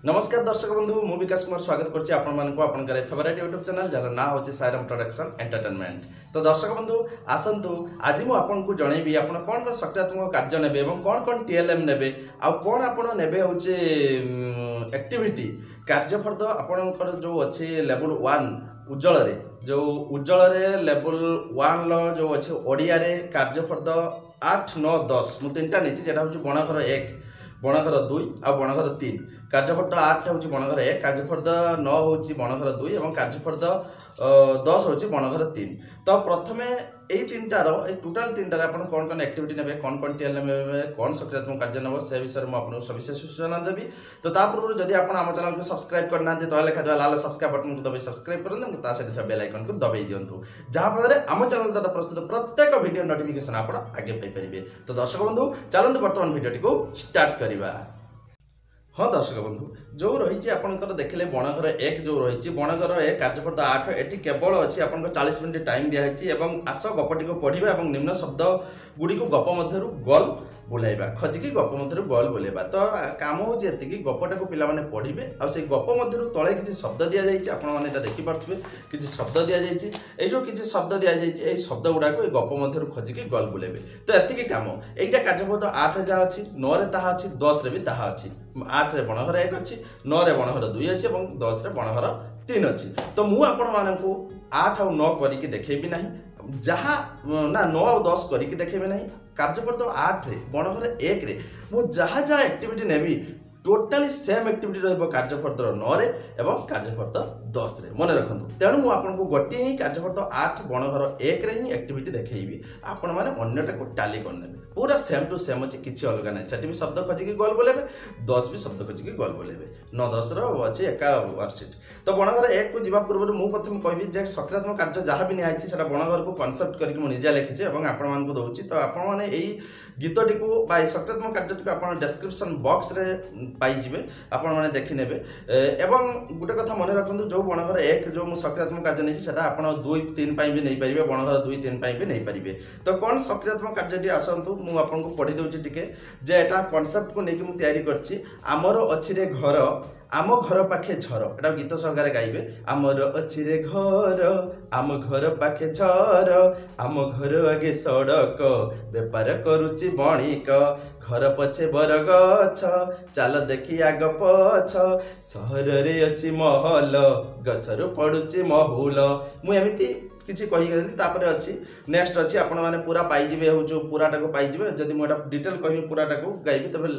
नमस्कार दर्शक बंधु मु विकास कुमार स्वागत करछि आपण मानको आपनकर फेवरेट यूट्यूब चैनल जरा ना होछि सायरम प्रोडक्शन एंटरटेनमेंट। तो दर्शक बंधु आसंतु आज मु आपनको जणैबी आपण कोन कोन सकारात्मक कार्य नेबे एवं कोन कोन टीएलएम नेबे आ कोन आपण नेबे होछि एक्टिविटी कार्यफर्द आपणकर जो अछि लेवल 1 उज्जवल रे जो उज्जवल रे लेवल 1 लो जो अछि ओडिया रे कार्यफर्द 8 9 10 मु तीनटा नेछि जेटा होछि बणघर 1 बणघर 2 आ बणघर 3 कार्यफर्द 8 होछि बणघर 1 कार्यफर्द 9 होछि बणघर 2 एवं कार्यफर्द 10 होछि बणघर 3। तो प्रथमे एई तीनटार ए टोटल तीनटार आपण कोन कोन एक्टिविटी नेबे कोन कोन टीएल नेबे कोन सकारात्मक कार्य नेबो से विषय में आपन सविशेष सूचना देबी। तो ता पूर्व जदि आपण हम चैनल को सब्सक्राइब करना ते तो लेखा लाल सब्सक्राइब बटन को दबाई सब्सक्राइब करन ता सहित बेल आइकन को दबाई दियंतु जहां फल रे हम चैनल द्वारा प्रस्तुत प्रत्येक वीडियो नोटिफिकेशन आपण आगे पाई परिबे। तो दर्शक बंधु चलंतु वर्तमान वीडियोटी को स्टार्ट करिबा। हाँ दर्शक बंधु जो रही आपंकर देखले बणघर 1 जो रही बणघर 1 कार्यफर्द 8 एटी केवल अच्छी आप 40 मिनिट टाइम दिखाई आस गपटी को पढ़ा और निम्न शब्द गुड़ी को गप मध्य गल बुलाइबा खजिकी गप मध्य गल बुलाइबा। तो काम हो गपटा को पिला माने पढ़े और से गप मध्य तले किसी शब्द दि जाइए आपने देखिपे किसी शब्द दि जाइए ये जो किसी शब्द दि जाइए शब्द गुड़ा को गप मध्य खजिकी गल बुलाइबे। तो एतिकी काम यहीटा कार्यफर्द 8 जहाँ अच्छी 9 रे ताहा अच्छी 10 रे भी ताहा अच्छी 8 रे बणघर 1 अच्छी 9 रे बणघर 2 अच्छी और 10 रे बणघर 3 अच्छी। तो मु आपण मानकू 8 और 9 करके देखेबी नहीं जहाँ ना 9 और 10 करके देखेबी नहीं कार्यफर्द 8 रे बणघर 1 रे मु जहाँ जहाँ एक्टिविटी नेबी टोटाली सेम एक्टिविटी रहिबो कार्यफर्द 9 रे एवं कार्यफर्द 10 रे मन रखंतु। तेणु मु आपनको गोटे ही कार्यफर्द 8 बणघर 1 रे ही एक्टिविटी देखैबी आपण माने अन्यटा को टाली कर नेबे पूरा सेम टू सेम अछि किछि अलग नै सेठी भी शब्द खोजिकी गोल बोलेबे 10 भी शब्द खोजिकी गोल बोलेबे 9 10 रो अछि एका वर्कशीट। तो बणघर 1 को जीवा पूर्व मु प्रथम कहबी जे सकारात्मक कार्य जहाँ भी निआइछि सेटा बणघर को कांसेप्ट करके मु निजा लिखिछि एवं आपण मानको दउछि। तो आपण माने एई गीतटी को बा सकारात्मक कार्यटी को आपण डिस्क्रिप्शन बॉक्स रे पाइबे आपण माने देखि नेबे एवं गुटे कथा मन रखंतु जो बणघर 1 जो मु सकारात्मक कार्य नै सेटा आपण 2 3 पई भी नै परिबे बणघर 2 3 पई भी नै परिबे। तो कोन सकारात्मक कार्यटी आसंतु मु आपण को पढी दउछि टिके जे एटा कांसेप्ट को नेकी मु तयारी करछि हमर अछि रे घर आम घर पाखे झर एटा गीत संगारे गाइबे आमर अछि रे घर आम घर पाखे झर आम घर आगे सड़क बेपार करुछि बणिक घर पछे बरगछ चाल देखी आग पछ सहर रे अछि महल गछरु पडुछि महूल। मु एमिति किछि कहि गेली तापर अछि नेक्स्ट अछि आपण माने पूरा पाई जिवे हो जो पूराटा को पाई जिवे जदि मु एटा डिटेल कहि पूराटा को गाइबी तबे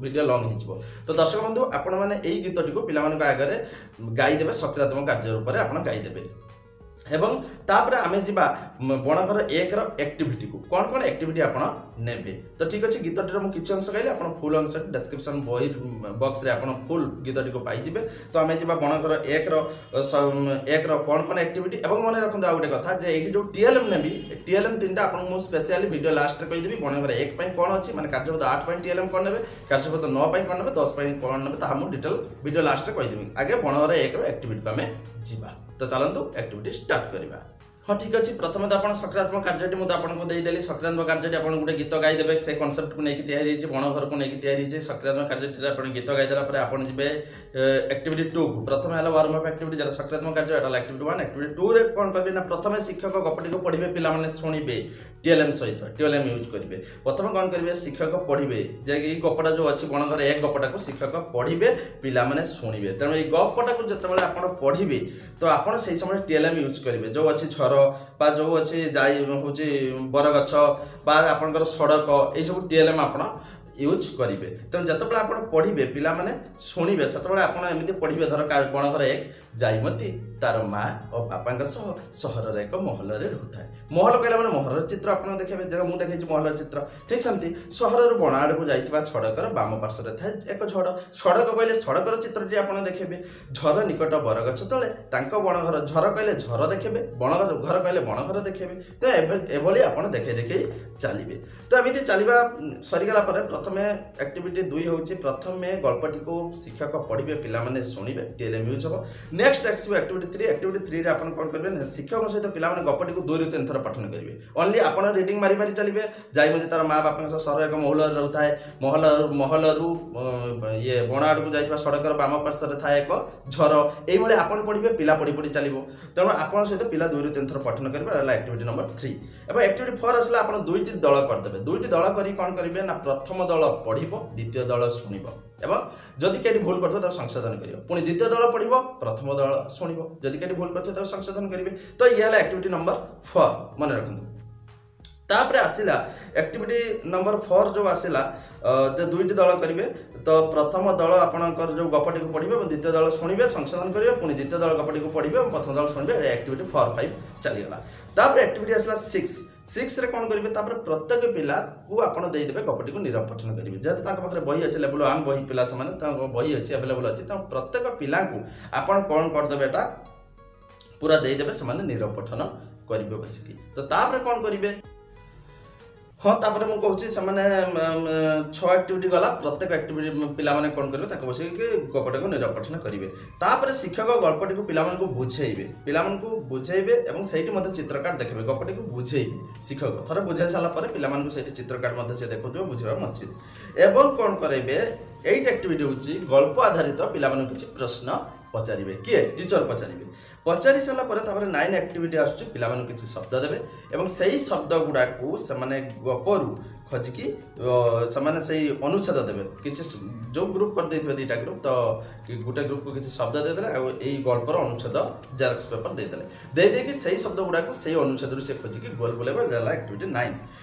वीडियो लॉन्ग हो। तो दर्शक बंधु आपण माने एई गीतटी को पिला मानक आगरे गाई देबे सकारात्मक कार्य ऊपर आपण गाई देबे एवं तापर आमे जिबा बणघर 1 रो एक्टिविटी को कोन कोन एक्टिविटी आपण नेबे। तो ठीक अछि गीतटी रो मु किछि अंश गाइले आपण फुल अंश डिस्क्रिप्शन बॉक्स रे आपण फुल गीतटी को पाई जिबे। तो आमे जिबा बणघर 1 रो कोन कोन एक्टिविटी एवं मने रखंदा आ गुटे कथा जे एठी जो टीएलएम नेबी टीएलएम तीनटा आपण मु स्पेशली वीडियो लास्ट रे कहि देबी बणघर 1 पई कोन अछि माने कार्यफर्द 8 पई टीएलएम कोन नेबे कार्यफर्द 9 पई कोन नेबे 10 पई कोन नेबे ता मु डिटेल वीडियो लास्ट रे कहि देबी। आगे बणघर 1 रो एक्टिविटी को आमे जिबा। तो चलंतु एक्टिविटी स्टार्ट करिबा। हाँ ठीक अच्छे प्रथम तो आप सकारात्मक कार्यटी मुझे आपको देदेली सकारात्मक कार्यटी आप गोटे गीत गाईदेवे से कनसेप्ट को लेकिन तैयारी बणघर को लेकिन तैयारी सकारात्मक कार्यटी आप गीत गाईदेला आप जी एक्टिविटी 2 को प्रथम है वार्म अप एक्टिविटी जरा सकारात्मक कार्य एक्टिविटी 1 एक्टिविटी 2 रे कौन करेंगे ना प्रथम शिक्षक गपटी को पढ़े पे शुणे टीएलएम सहित टीएलएम यूज करेंगे प्रथम कौन करेंगे शिक्षक पढ़े जे गपटा जो अच्छी बणघर 1 गपटा को शिक्षक पढ़े पे शुणे तेणु ये गपटा को जिते आप पढ़े तो आप समय टीएलएम यूज करेंगे जो अच्छी छर बा जो अच्छे जाई होची बरगछ बा आपनकर सड़क ये सब टीएलएम आपण यूज करेंगे। तेणु जिते आप पढ़े पिला माने शुणे से एमती पढ़े धर बणघर 1 जाइमती तार माँ और बापा सहर एक महल रोता है महल कहला माने महल चित्र आप देखिए जगह मुझे देखी महल चित्र ठीक सेमती सहर बण आड़ को जाइए सड़कर बाम पार्श्व थाए एक झड़ सड़क कहले सड़कर चित्रटी आप देखिए झर निकट बरगछ तले बणघर झर कहले झर देखिए घर कहले बणघर देखिए तो एभली आप देखे देखे चलिए। तो एमती चलवा सरीगला प्रथम एक्टिविटी 2 हूँ प्रथम गल्पटी को शिक्षक पढ़े पे शुणे टीएलएम यूज हम नेक्स्ट एक्टिविटी एक्टिविटी 3 रे आपण कोन करबे शिक्षक सहित पिला माने गपटी को 2 रु 3 थर पठन करिवे ओनली आपण रीडिंग मारी मारी चलिबे जाई मध्ये तार मां बापन सह सर एक महल रहता है महल रु ये बनाड़ को जाइबा सड़कर बाम पार्श्व रे थाए एक झर एई भले आपण पढिबे पिला पढि पढि चलिबो तनो आपण सहित पिला 2 रु 3 थर पठन करिवे एला एक्टिविटी नंबर 3 एबा एक्टिविटी 4 असला आपण दुईटी दल कर देबे दुईटी दल करी कोन करिवे ना प्रथम दल पढिबो द्वितीय दल सुनिबो एवं जदि केटी भूल करथो त संशोधन करियो पुनी द्वितीय दल पढिबो प्रथम दल सुनिबो जदि केटी भूल करथो त संशोधन करिवे तो ये हला एक्टिविटी नंबर 4 मन रखंतु तापरे आसिला एक्टिविटी नंबर 4 जो आसिला ते दुईटी दल करिवे तो प्रथम दल आपनकर जो गपटी को पढिबे द्वितीय दल सुनिबे संशोधन करिवे पुनी द्वितीय दल गपटी को पढिबे प्रथम दल सुनिबे एक्टिविटी 4 5 चली गला तापरे एक्टिविटी आसिला 6 रे कौन करेंगे प्रत्येक पिला को आपण देदेवे गपटी को निरव पठन करेंगे जेहेतु पाखे बही अच्छे लेवल 1 बही पिला से बही अच्छी अवेलेबल अच्छी प्रत्येक पिला को आपण कौन करदेवे एटा पूरा देदेवे से निरव पठन करेंगे बसिकी तो तापर कौन करेंगे हाँ तापर मुझे कहूँ से 6 एक्टिविटी गला प्रत्येक एक्टिविटी पिला माने कौन करेंगे ताको बस गपटी को निरव पठन करेंगे तापर शिक्षक गल्पटी को पिला को बुझेबे पिला को बुझेबे एवं सेठी मध्य चित्रकार्ड देखबे गपटी को बुझेबे शिक्षक थरे बुझाई साला पर पिला को सेठी चित्रकार्ड मध्य से देखुथिबे बुझेबा मछी एवं कौन करेंगे 8 एक्टिविटी होची गल्प आधारित पिला किसी प्रश्न पचारे किए टीचर पचारि सारा पर 9 एक्टिविटी आसुची पिला किसी शब्द देवे एवं सही शब्द गुड़ा को से गपरू खोजिकी से अनुच्छेद देवे किसी जो ग्रुप कर देथिबे दीटा ग्रुप तो गोटे ग्रुप को किसी शब्द देदेले आ एई गल्पर अनुच्छेद जेरक्स पेपर देदेले दे सही शब्द गुड़ा को सही अनुच्छेद से खोजिकी गोल बुलेबे गला एक्टिविटी 9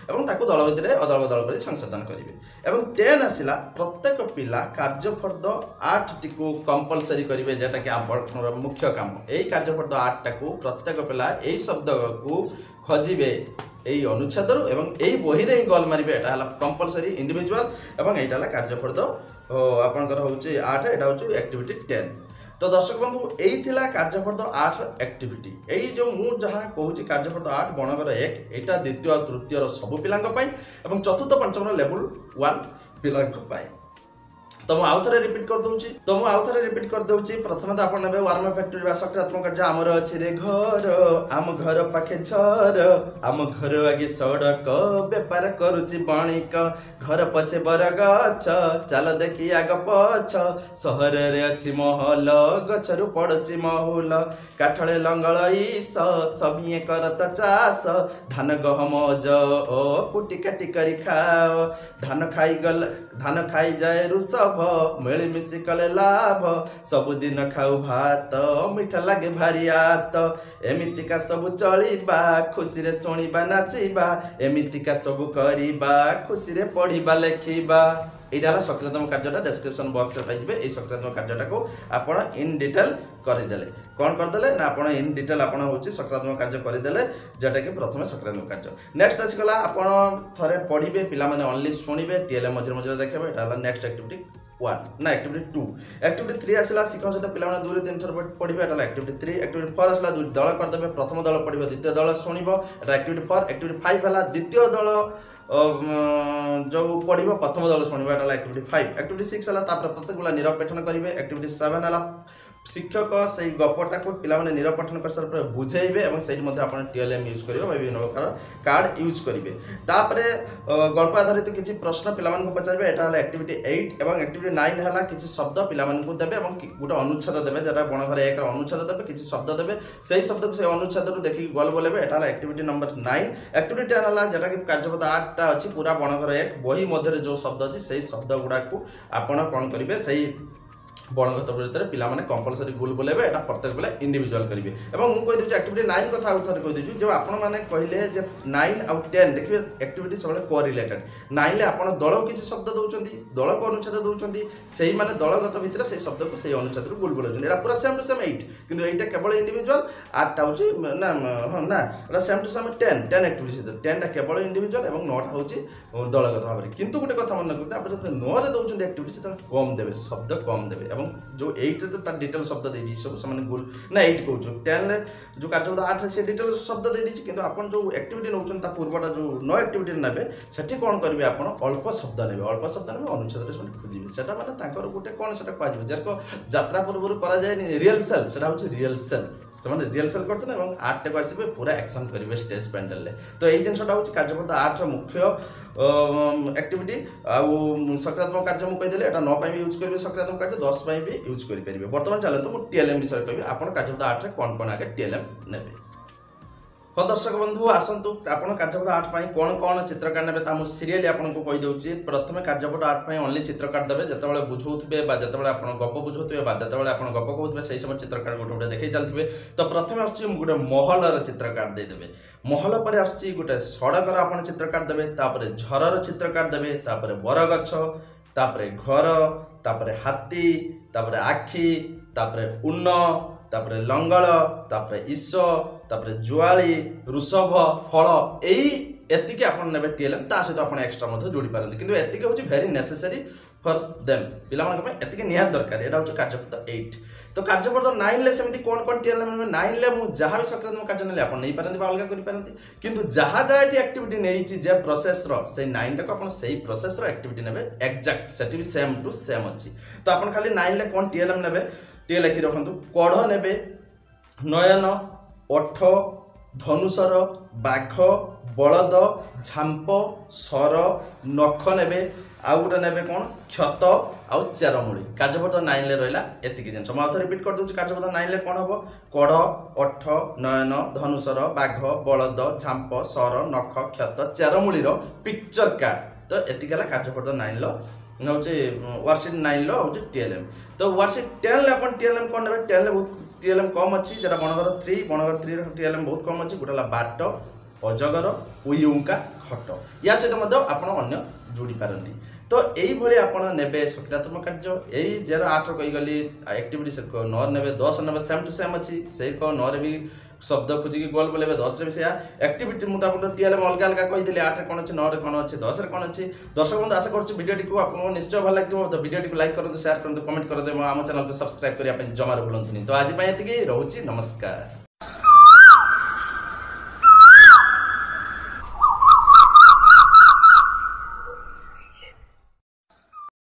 एवं ताकू दल भितर अदल बदल कर संशोधन करेंगे एवं 10 आसिला प्रत्येक पिला कार्यफर्द 8 टी को कंपलसरी करेंगे जेटा कि आपन मुख्य काम एई कार्यफर्द 8 टा को प्रत्येक पिला एई शब्द को खोजिबे एई अनुच्छेद एवं एई बही रे गोल मारिबे एटा हला कंपलसरी इंडिविजुअल एवं एटा हला कार्यफर्द आपनकर होची 8 एटा होची एक्टिविटी 10 तो दर्शक बंधु यही थिला कार्यफर्द 8 एक्टिविटी यही जो मु जहाँ कहूँ कार्यफर्द 8 बणकर 1 एटा द्वितीय और तृतीय सब पिला एवं चतुर्थ पंचम लेवल 1 पिला तो मुझे आउ थे रिपीट कर दूची प्रथम तो आप ने वार्म फैक्टरी सकारात्मक कार्य आमर अच्छी रे घर आम घर पाखे झर आम घर आगे सड़क बेपार करुची बणिक घर पछे बर गछ चल देखी आग पछ सहर रे अच्छी महल गछरु पड़ची महुल काठले लंगल ईस सभिए करत चाष धान गहम ओ कुटी काटी करी खाओ धान खाई जाए रुसभ मिलमिशि कले लाभ सबुदिन खाऊ भात मीठा लगे भारी आत एमितिका सब चलिबा खुशी रे सुनिबा नाचिबा एमितिका सब करिबा खुशी रे पढ़िबा लेखिबा यहाँ सकारात्मक कार्यटा डिस्क्रिप्शन बॉक्स में पाइबे ये सकारात्मक कार्यटा को आपण इन डिटेल करदेले कौन करदेले ना आपण इन डिटेल आपण होची सकारात्मक कार्य करदेले जेटा कि प्रथम सकारात्मक कार्य नेक्स्ट आसीगला आपण थरे पढ़िबे पिला माने ओनली सुनिबे टीएलए मझे मझे देखबे एटा हला नेक्स्ट एक्टिविटी 1 ना एक्टिविटी 2 एक्टिविटी 3 आसला शिक्षक सहित पिला माने 2 3 थर पढ़िबे एटा एक्टिविटी 3 एक्टिविटी 4 आसला दु दल करदेबे प्रथम दल पढ़िबे द्वितीय दल सुनिबो एटा एक्टिविटी 4 एक्टिविटी 5 हला द्वितीय दल जो पढ़ प्रथम दल शुणा एक्टिविटी 5 एक्टिविटी 6 है प्रत्येक गुला निरव पठन करेंगे एक्टिविटी 7 है शिक्षक से गपटा को पिला माने निरव पठन कर सारा बुझेबे एवं से टीएलएम यूज करेंगे विभिन्न प्रकार कार्ड यूज करेंगे तापर गल्प आधारित किसी प्रश्न पिला पचारे एटा एक्टिविटी 8 एवं एक्टिविटी 9 है किसी शब्द पिला देवे गोटे अनुच्छेद देवे जरा बणघर 1 अनुच्छेद देवे किसी शब्द देवे से शब्द को से अनुच्छेद देखिए गोल बोलेबे एटा एक्टिविटी नंबर 9 एक्टिविटी 10 है जेटा कि कार्यपद 8टा अच्छी पूरा बणघर 1 बही मध्य जो शब्द अच्छी से शब्द गुड़ा को आपण कौन करेंगे से बणगत भितर पिला माने कंपलसरी गोल बोलेबे एटा प्रत्येक बेला इंडिविजुअल करेंगे एवं मु कहि दिछु एक्टिविटी 9 कथा आउ थरे कहि दिछु जे आपण माने कहिले जे 9 आउ 10 देखिबे एक्टिविटी सब कोरिलेटेड 9 ले आपण दल किछि शब्द दउचंदी दल को अनुच्छेद दउचंदी सेही माने दलगत भितर से शब्द को से अनुच्छेद रो गोल बोलउचंदी एटा पूरा सेम टू सेम 8 किंतु एटा केवल इंडिविजुअल 8 टा होची ना हां ना एटा सेम टू सेम 10 एक्टिविटी 10 टा केवल इंडिविजुअल एवं 9 टा होची दलगत भाबरे किंतु गुटे कथा मन करते आपण 9 रे दउचंदी एक्टिविटी से कम देबे शब्द कम देबे एवं जो 8 रे तो डिटेल शब्द दे दी सब सामान गोल ना 8 कहू 10 रे जो कार्यपद 8 से डिटेल शब्द दे दी किंतु आपण जो एक्टिविटी नउचन ता पूर्वटा जो नो एक्टिविटी नेबे सेठी कोन करबे आपण अल्प शब्द नेबे अनुच्छेद रे खोजिबे सेटा माने तांकर गुटे कोन सेटा कहजिबे जरको यात्रा पूर्व करा जाय रियल सेल सेटा होची रियल सेल से रिहर्सल कर आर्ट को आसवे पूरा एक्शन करेंगे स्टेज पेंडल तो यही जिनसा हूँ कार्यपद आर्ट मुख्य एक्टिविटी आउ सकारात्मक कार्य मुझे कहीदेली एटा 9 भी यूज करेंगे सकारात्मक कार्य 10 भी यूज करेंगे बर्तमान चलते मुझे टीएलएम विषय कह आप कार्यपद आर्ट कौन कौन आगे टीएलएम ने हाँ दर्शक बंधु आसतु आप कार्यपद आर्ट पर कौन कौन चित्रकार ने मुझे सीरियली आपको कहीदे प्रथम कार्यपद आर्ट पर ओनली चित्रकार देवे जिते बुझाऊे जिते आप गप बुझाऊे जिते आप गप कहते से समय चित्रकार गोटे गोटे देखी चलते तो प्रथम आसुच्छी गोटे महलर चित्रकार देदेवे महल पर आसुच्छी गोटे सड़कर आप चित्रकार देवे तापर झरर चित्रकार देवे तापर बरगछ तापर घर तापर हाथी तापर आखि तापर उन्न तापर लंगल तापर ईश तापर जुआली वृषभ फल यही एतिक आप ने टीएलएम ता सहित आप एक्सट्रा जोड़ी पारती किंतु एतिक हूँ वेरी नेसेसरी फॉर देम पिलामानक एतिक निहात दरकार यहाँ हूँ कार्यपद 8 तो कार्यपद 9 ले सेमती कौन कौन टीएलएम 9 ले मुझे जहाँ भी सकारात्मक कार्य ने आप नहीं पारती अलग करें किंतु जहाँ जहाँ ये एक्टिविटी नहीं जे प्रोसेस से 9 टाक आप प्रोसेस एक्टिविटी ने एक्जाक्ट से सेम टू सेम अच्छी तो आप खाली 9 ले कौन टीएलएम ने टे लिखि रखु कढ़ ने नयन ओठ धनुषर बाघ बलद झांप सर नख ने आउ गोटे ने कौन क्षत आउ चेरमूली कार्यपद 9 ले रहा एतिक जिन मैं रिपीट कर दूसरी कार्यपद 9 ले कौन हम कढ़ ओठ नयन धनुषर बाघ बलद झांप सर नख क्षत चेरमूलीर पिक्चर कार्ड तो एतिक कार्यपद 9 हूँ वर्कशीट 9 हूँ टीएलएम तो वर्कशीट 10 ले टीएलएम कौन ने 10 ले बहुत टीएलएम कम अच्छी जरा बणगर 3 टीएलएम बहुत कम अच्छी गोटे बाट अजगर उइउंका खट या सहित आप जोड़ी पारती तो यही आप ने सकारात्मक कार्य यही 0-8 कहीगली एक्टिविटी से 9 ने 10 ने सेम टू सेम अच्छी से 9 भी शब्द खोजिकी गोल बोले 10 भी से एक्टिविटी मुझे टीएलएम अलग अलग कहीदेली 8 कौन अच्छे 9 कौन अच्छे 10 कौन अच्छे दर्शक बंधु आशा करुँच भिडियो को आपको निश्चय भल लगे तो भिडियो को लाइक करूँ शेयर करूँ कमेंट करदे आम चैनल को सब्सक्राइब करने जमार भूलुनि तो आज ये रोचे नमस्कार।